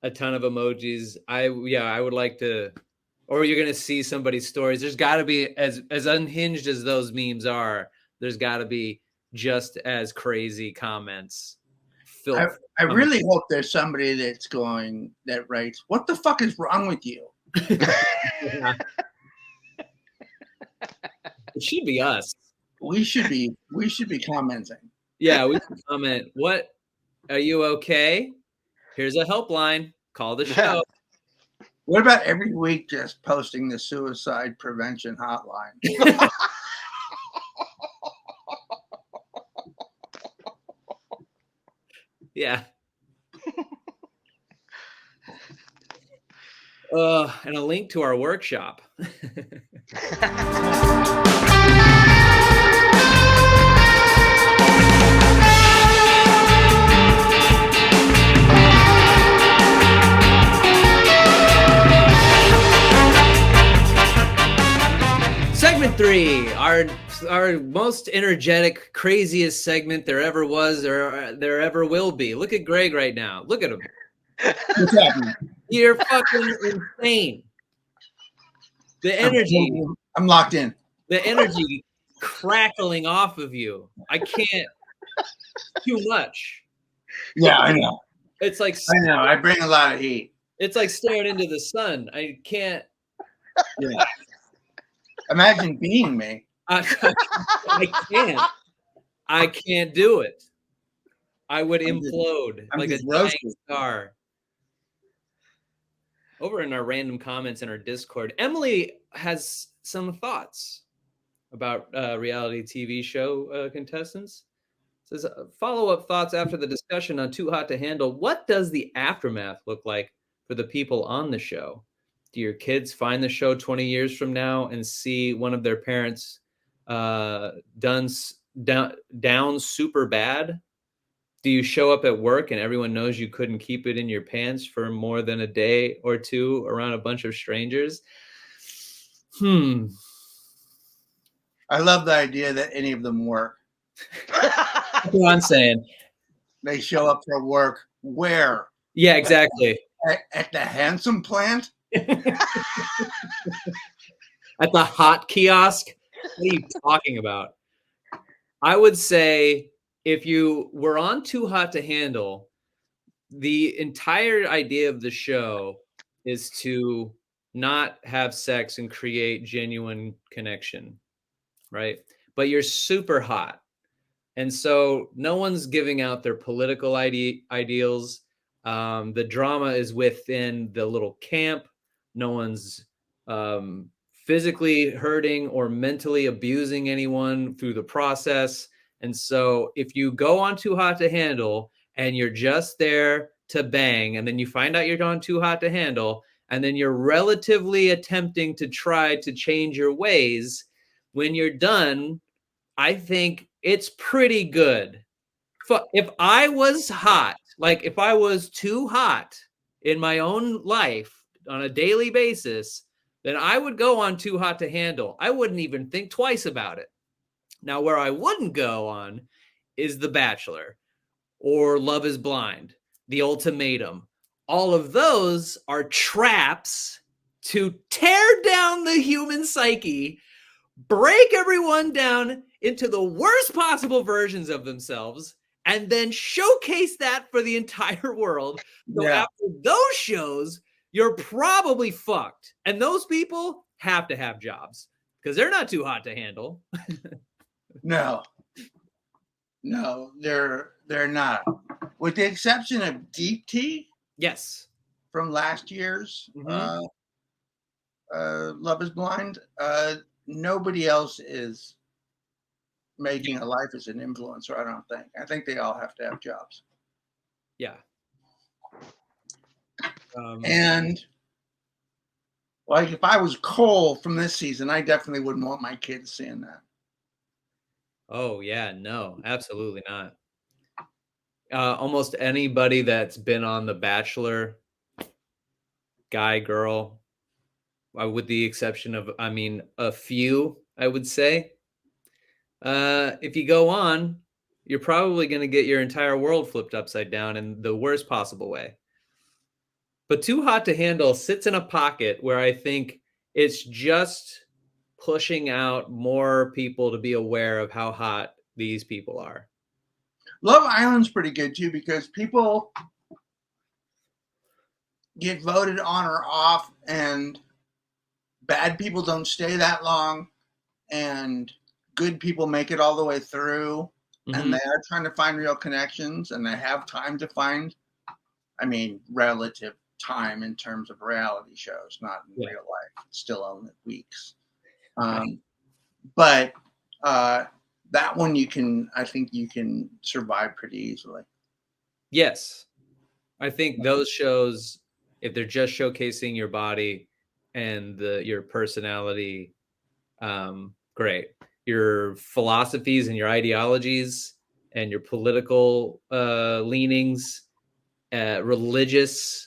a ton of emojis. I would like to, or you're gonna see somebody's stories. There's got to be, as unhinged as those memes are, there's got to be just as crazy comments.
I really hope there's somebody that writes, "What the fuck is wrong with you?"
Yeah. It should be us.
We should be commenting.
Yeah, we should comment. What? Are you okay? Here's a helpline. Call the show.
What about every week just posting the suicide prevention hotline?
Yeah. And a link to our workshop. Segment 3, our most energetic, craziest segment there ever was or there ever will be. Look at Greg right now. Look at him.
What's happening?
You're fucking insane. The energy.
I'm locked in.
The energy crackling off of you. I can't. Too much.
Yeah, I know.
It's like
I know. I bring a lot of heat.
It's like staring into the sun. I can't.
Yeah. Imagine being me.
I can't. I can't do it. I would implode like a dying star. Over in our random comments in our Discord, Emily has some thoughts about reality TV show contestants. Says follow-up thoughts after the discussion on Too Hot to Handle. What does the aftermath look like for the people on the show? Do your kids find the show 20 years from now and see one of their parents down super bad? Do you show up at work and everyone knows you couldn't keep it in your pants for more than a day or two around a bunch of strangers?
I love the idea that any of them work.
That's what I'm saying.
They show up for work where?
Yeah, exactly.
At the Handsome plant?
At the hot kiosk? What are you talking about? I would say if you were on Too Hot to Handle, the entire idea of the show is to not have sex and create genuine connection, right? But you're super hot. And so no one's giving out their political ideals. The drama is within the little camp. No one's physically hurting or mentally abusing anyone through the process. And so if you go on Too Hot to Handle and you're just there to bang, and then you find out you're on Too Hot to Handle, and then you're relatively attempting to try to change your ways, when you're done, I think it's pretty good. If I was hot, like if I was too hot in my own life on a daily basis, then I would go on Too Hot to Handle. I wouldn't even think twice about it. Now, where I wouldn't go on is The Bachelor or Love is Blind, The Ultimatum. All of those are traps to tear down the human psyche, break everyone down into the worst possible versions of themselves, and then showcase that for the entire world. So after those shows, you're probably fucked. And those people have to have jobs because they're not too hot to handle.
No, they're not. With the exception of Deep Tea.
Yes.
From last year's Love is Blind. Nobody else is making a life as an influencer, I don't think. I think they all have to have jobs.
Yeah.
And like if I was Cole from this season, I definitely wouldn't want my kids seeing that.
Oh, yeah, no, absolutely not. Almost anybody that's been on The Bachelor, guy, girl, with the exception of, a few, I would say. If you go on, you're probably going to get your entire world flipped upside down in the worst possible way. But Too Hot to Handle sits in a pocket where I think It's just pushing out more people to be aware of how hot these people are.
Love Island's pretty good too because people get voted on or off, and bad people don't stay that long, and good people make it all the way through. And they are trying to find real connections, and they have time to find, relative time in terms of reality shows, not in real life. It's still only weeks. But that one I think you can survive pretty easily.
Yes. I think those shows, if they're just showcasing your body and your personality, great. Your philosophies and your ideologies and your political leanings, religious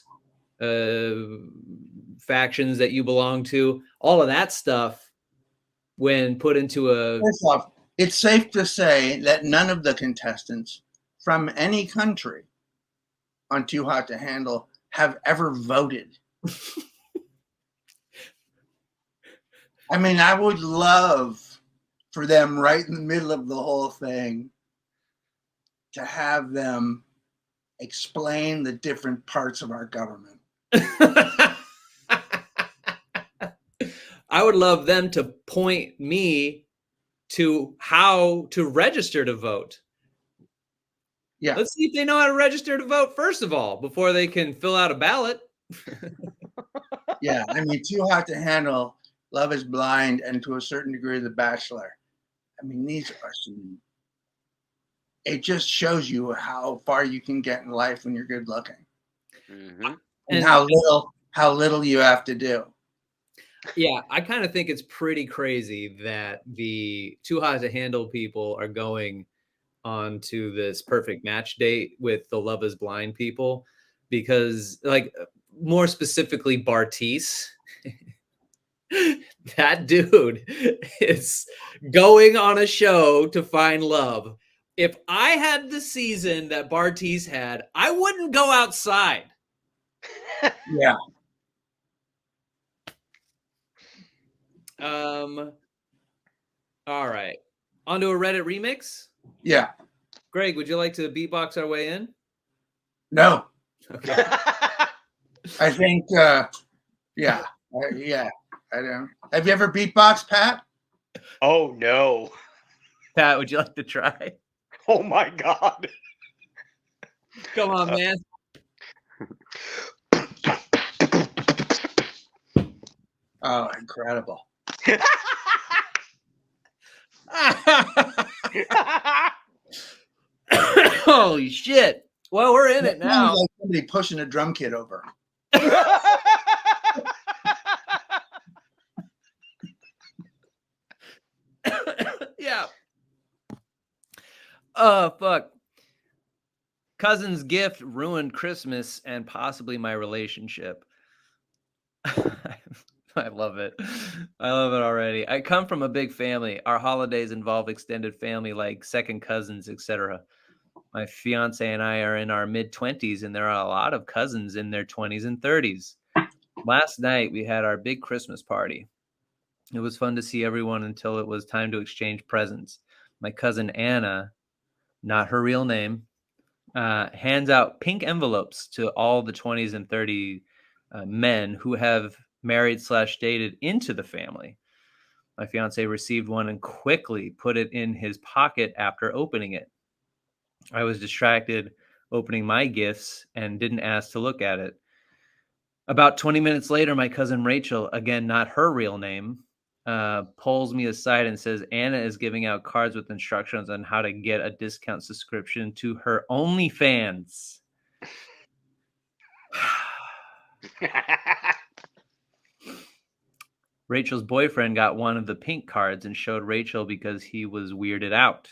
factions that you belong to, all of that stuff, when put into
First off, it's safe to say that none of the contestants from any country on Too Hot to Handle have ever voted. I would love for them right in the middle of the whole thing to have them explain the different parts of our government.
I would love them to point me to how to register to vote.
Yeah.
Let's see if they know how to register to vote, first of all, before they can fill out a ballot.
Yeah. Too Hot to Handle, Love is Blind, and to a certain degree, The Bachelor. These are some. It just shows you how far you can get in life when you're good looking, and how little you have to do.
Yeah, I kind of think it's pretty crazy that the Too Hot to Handle people are going on to this perfect match date with the Love is Blind people, because, like, more specifically, Bartise. That dude is going on a show to find love. If I had the season that Bartise had, I wouldn't go outside.
Yeah.
All right. On to a Reddit remix?
Yeah.
Greg, would you like to beatbox our way in?
No.
Okay.
I think, yeah. I don't. Have you ever beatboxed, Pat?
Oh, no.
Pat, would you like to try?
Oh, my God.
Come on, man.
Oh, incredible.
Holy shit. Well, we're in it now.
Sounds like somebody pushing a drum kit over.
Yeah. Oh, fuck. Cousin's gift ruined Christmas and possibly my relationship. I love it. I love it already. I come from a big family. Our holidays involve extended family like second cousins, etc. My fiance and I are in our mid-20s, and there are a lot of cousins in their 20s and 30s. Last night, we had our big Christmas party. It was fun to see everyone until it was time to exchange presents. My cousin Anna, not her real name, hands out pink envelopes to all the 20s and 30 men who have married/dated into the family. My fiance received one and quickly put it in his pocket after opening it. I was distracted opening my gifts and didn't ask to look at it. About 20 minutes later, my cousin Rachel, again, not her real name, pulls me aside and says Anna is giving out cards with instructions on how to get a discount subscription to her OnlyFans. Rachel's boyfriend got one of the pink cards and showed Rachel because he was weirded out.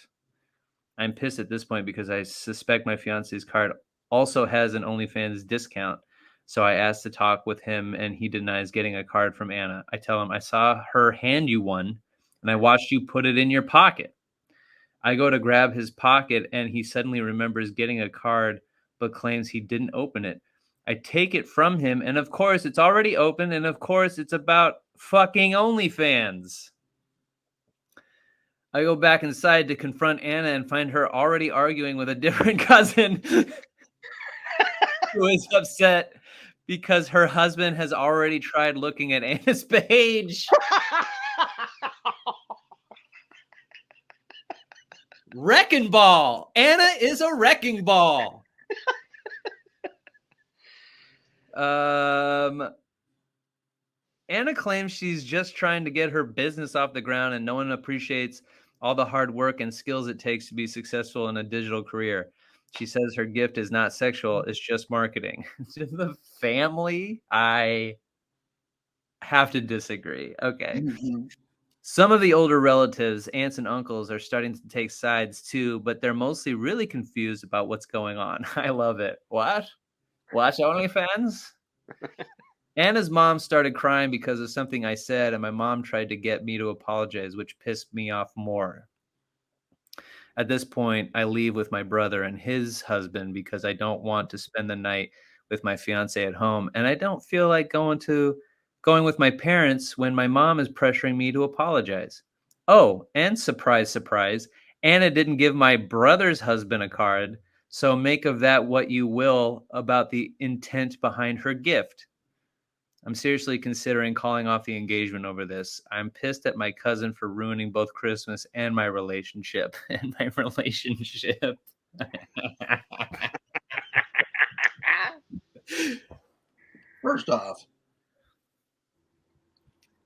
I'm pissed at this point because I suspect my fiance's card also has an OnlyFans discount. So I asked to talk with him and he denies getting a card from Anna. I tell him, I saw her hand you one and I watched you put it in your pocket. I go to grab his pocket and he suddenly remembers getting a card but claims he didn't open it. I take it from him and of course it's already open and of course it's about fucking OnlyFans. I go back inside to confront Anna and find her already arguing with a different cousin who is upset because her husband has already tried looking at Anna's page. Wrecking ball. Anna is a wrecking ball. Anna claims she's just trying to get her business off the ground and no one appreciates all the hard work and skills it takes to be successful in a digital career. She says her gift is not sexual, it's just marketing. The family, I have to disagree. Okay.
Mm-hmm.
Some of the older relatives, aunts and uncles, are starting to take sides too, but they're mostly really confused about what's going on. I love it. What? Watch OnlyFans? Anna's mom started crying because of something I said, and my mom tried to get me to apologize, which pissed me off more. At this point, I leave with my brother and his husband because I don't want to spend the night with my fiance at home, and I don't feel like going with my parents when my mom is pressuring me to apologize. Oh, and surprise, surprise, Anna didn't give my brother's husband a card, so make of that what you will about the intent behind her gift. I'm seriously considering calling off the engagement over this. I'm pissed at my cousin for ruining both Christmas and my relationship.
First off,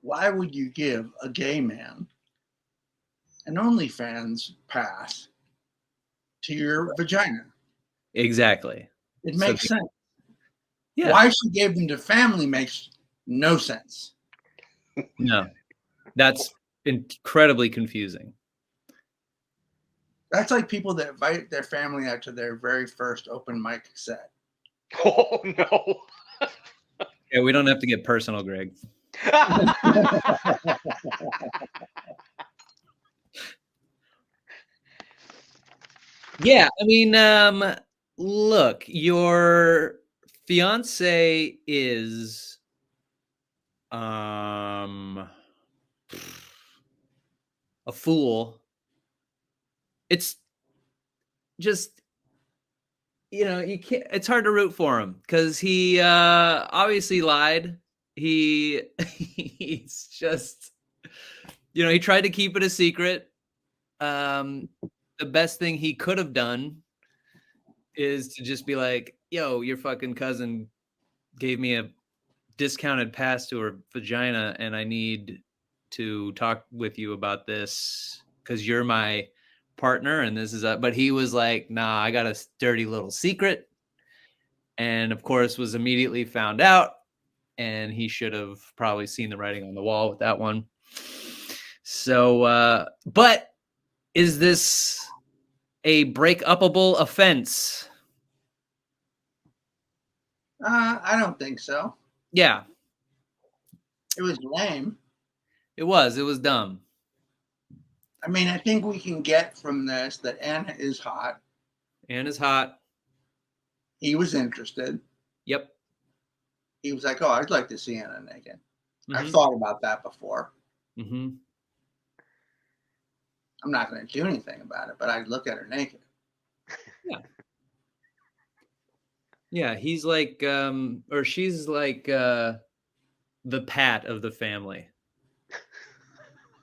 why would you give a gay man an OnlyFans pass to your vagina?
Exactly.
It makes sense.
Yeah.
Why she gave them to family makes no sense.
No, that's incredibly confusing.
That's like people that invite their family out to their very first open mic set.
Oh, no.
Yeah, we don't have to get personal, Greg. Yeah, I mean, look, your fiance is a fool. It's just, you can't, it's hard to root for him because he obviously lied. He's just, he tried to keep it a secret. The best thing he could have done is to just be like, yo, your fucking cousin gave me a discounted pass to her vagina and I need to talk with you about this because you're my partner and this is but he was like, nah, I got a dirty little secret, and of course was immediately found out, and he should have probably seen the writing on the wall with that one. So but is this a break-upable offense?
I don't think so.
Yeah.
It was lame.
It was dumb.
I mean, I think we can get from this that Anna is hot.
Anna's hot.
He was interested.
Yep.
He was like, oh, I'd like to see Anna naked.
Mm-hmm.
I've thought about that before.
Mm-hmm.
I'm not going to do anything about it, but I'd look at her naked.
Yeah. Yeah, he's like, or she's like the Pat of the family.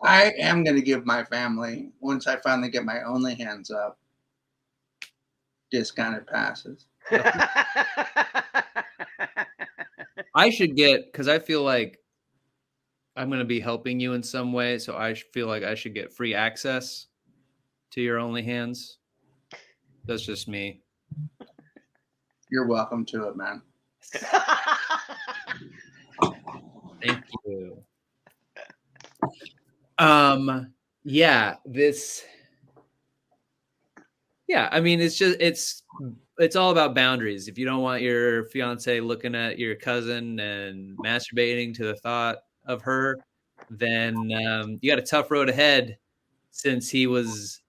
I am going to give my family, once I finally get my OnlyFans up, discounted passes.
I should get, because I feel like I'm going to be helping you in some way, so I feel like I should get free access to your OnlyFans. That's just me.
You're welcome to it, man.
Thank you. I mean, it's all about boundaries. If you don't want your fiance looking at your cousin and masturbating to the thought of her, then you got a tough road ahead, since he was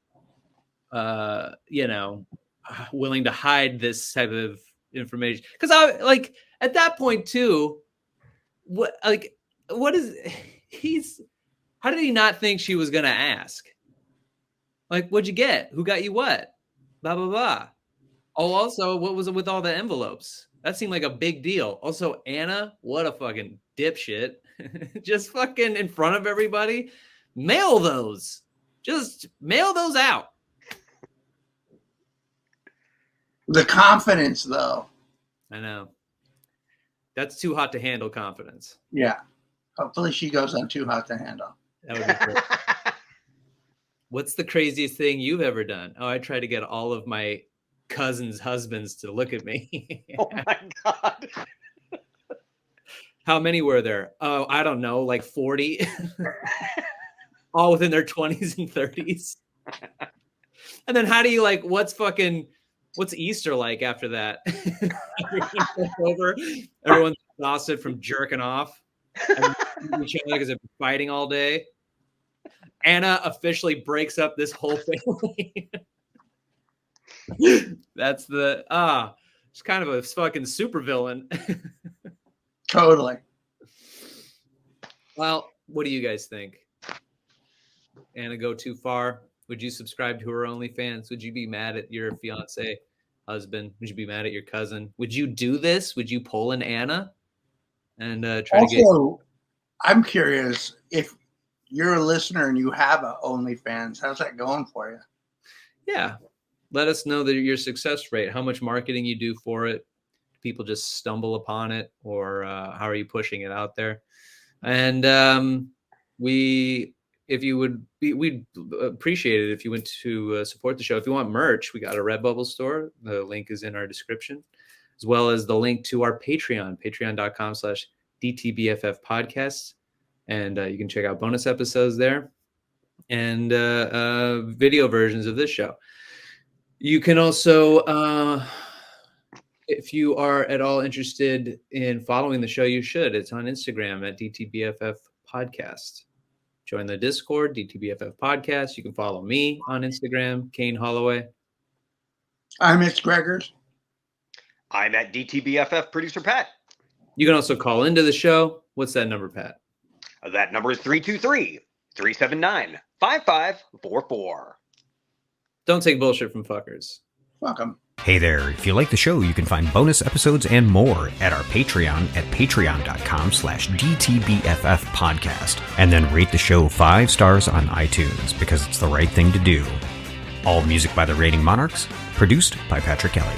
willing to hide this type of information. Because I like at that point too, what is how did he not think she was gonna ask? Like, what'd you get? Who got you what? Blah blah blah. Oh, also, what was it with all the envelopes? That seemed like a big deal. Also, Anna, what a fucking dipshit. Just fucking in front of everybody. Mail those. Just mail those out.
The confidence, though.
I know. That's too hot to handle confidence.
Yeah. Hopefully she goes on Too Hot to Handle.
That would be great. What's the craziest thing you've ever done? Oh, I tried to get all of my cousins' husbands to look at me.
Oh my God.
How many were there? Oh, I don't know, like 40. All within their 20s and 30s. And then how do you like, what's Easter like after that? Over, everyone's exhausted from jerking off. And each other because they've been fighting all day. Anna officially breaks up this whole family. That's it's kind of a fucking supervillain.
Totally.
Well, what do you guys think? Anna go too far? Would you subscribe to her OnlyFans? Would you be mad at your fiance, husband? Would you be mad at your cousin? Would you do this? Would you pull an Anna and try to get?
Also, I'm curious if you're a listener and you have a OnlyFans. How's that going for you?
Yeah, let us know your success rate. How much marketing you do for it? People just stumble upon it, or how are you pushing it out there? And we'd appreciate it if you went to support the show. If you want merch, we got a Redbubble store. The link is in our description, as well as the link to our Patreon, patreon.com/DTBFF podcasts. And you can check out bonus episodes there and video versions of this show. You can also, if you are at all interested in following the show, you should. It's on Instagram at DTBFF Podcast. Join the Discord, DTBFF Podcast. You can follow me on Instagram, Kane Holloway.
I'm Mitch Gregors.
I'm at DTBFF Producer Pat.
You can also call into the show. What's that number, Pat?
That number is 323-379-5544.
Don't take bullshit from fuckers.
Welcome.
Hey there, if you like the show, you can find bonus episodes and more at our Patreon at patreon.com/DTBFF podcast. And then rate the show 5 stars on iTunes because it's the right thing to do. All music by the Rating Monarchs, produced by Patrick Kelly.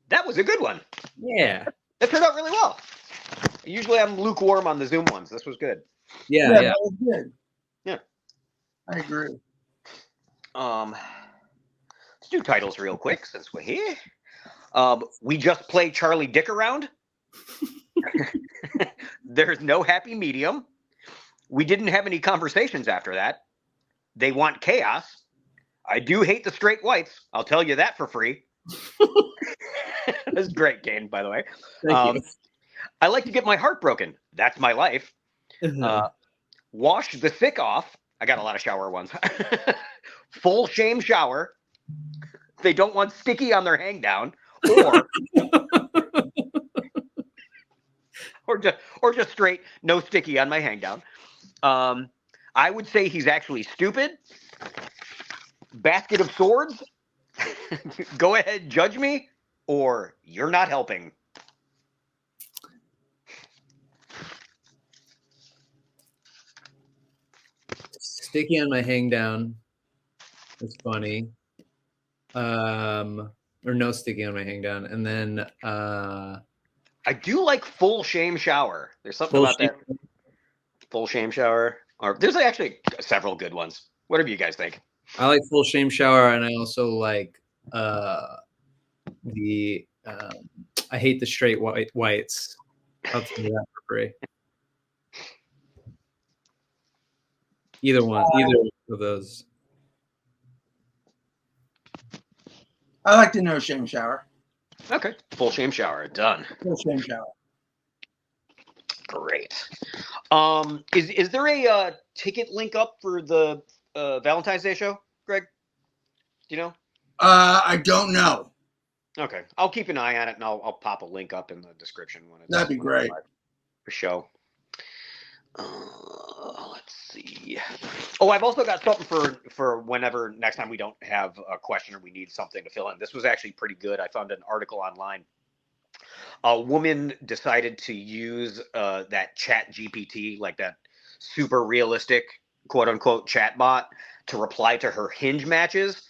That was a good one.
Yeah.
That turned out really well. Usually I'm lukewarm on the Zoom ones. This was good.
Yeah.
That was good.
Yeah.
I agree.
Let's do titles real quick since we're here. We just play Charlie Dick around. There's no happy medium. We didn't have any conversations after that. They want chaos. I do hate the straight whites. I'll tell you that for free. That's great, Kane, by the way.
Thank you.
I like to get my heart broken. That's my life. Wash the sick off. I got a lot of shower ones. Full shame shower. They don't want sticky on their hang down. Or just straight, no sticky on my hang down. I would say he's actually stupid. Basket of swords. Go ahead, judge me, or you're not helping.
Sticky on my hang down. It's funny. Or no sticky on my hang down. And then
I do like full shame shower. There's something about that. Full shame shower. Or there's actually several good ones. Whatever you guys think.
I like full shame shower, and I also like I hate the straight whites. I'll tell you that for free. Either of those.
I like the no shame shower.
Okay. Full shame shower. Done.
No shame shower.
Great. Is there a ticket link up for the Valentine's Day show, Greg? Do you know?
I don't know.
Okay, I'll keep an eye on it, and I'll pop a link up in the description when it's
That'd be great.
For show. Let's see. Oh, I've also got something for whenever next time we don't have a question or we need something to fill in. This was actually pretty good. I found an article online. A woman decided to use that Chat GPT, like that super realistic quote unquote chat bot, to reply to her Hinge matches,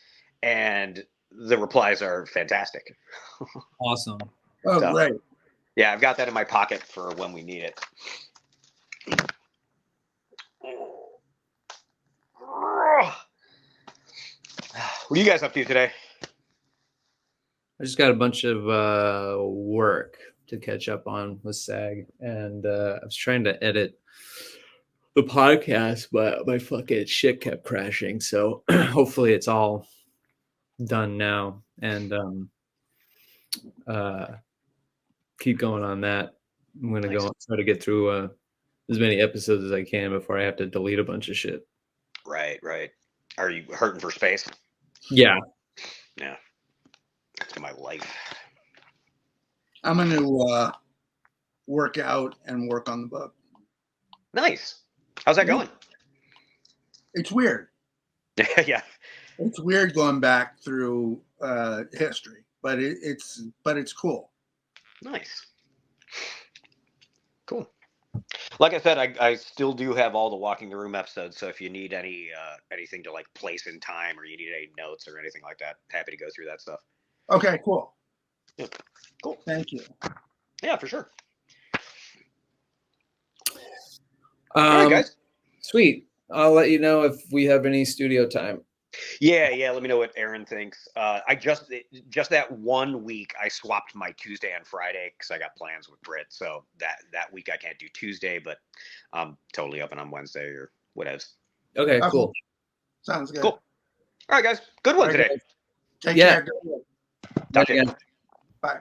and the replies are fantastic.
Awesome.
Oh,
So,
great.
yeah, I've got that in my pocket for when we need it. What are you guys up to today?
I just got a bunch of work to catch up on with SAG, and I was trying to edit the podcast, but my fucking shit kept crashing. So hopefully it's all done now, and keep going on that. I'm gonna go try to get through as many episodes as I can before I have to delete a bunch of shit.
Right. Are you hurting for space?
Yeah.
That's my life.
I'm going to work out and work on the book.
Nice. How's that going?
It's weird.
Yeah.
It's weird going back through history, but it's cool.
Nice. Cool. Like I said, I still do have all the Walking the Room episodes, so if you need anything to like place in time, or you need any notes or anything like that, happy to go through that stuff.
Okay, cool.
Yeah. Cool.
Thank you.
Yeah, for sure.
All
right, guys.
Sweet. I'll let you know if we have any studio time.
Yeah. Let me know what Aaron thinks. I just that 1 week I swapped my Tuesday and Friday because I got plans with Britt. So that week I can't do Tuesday, but I'm totally open on Wednesday or whatever.
Okay, cool.
Sounds good.
Cool. All right, guys. Good one today.
Take
Yeah.
care.
Talk to you.
Yeah.
Bye.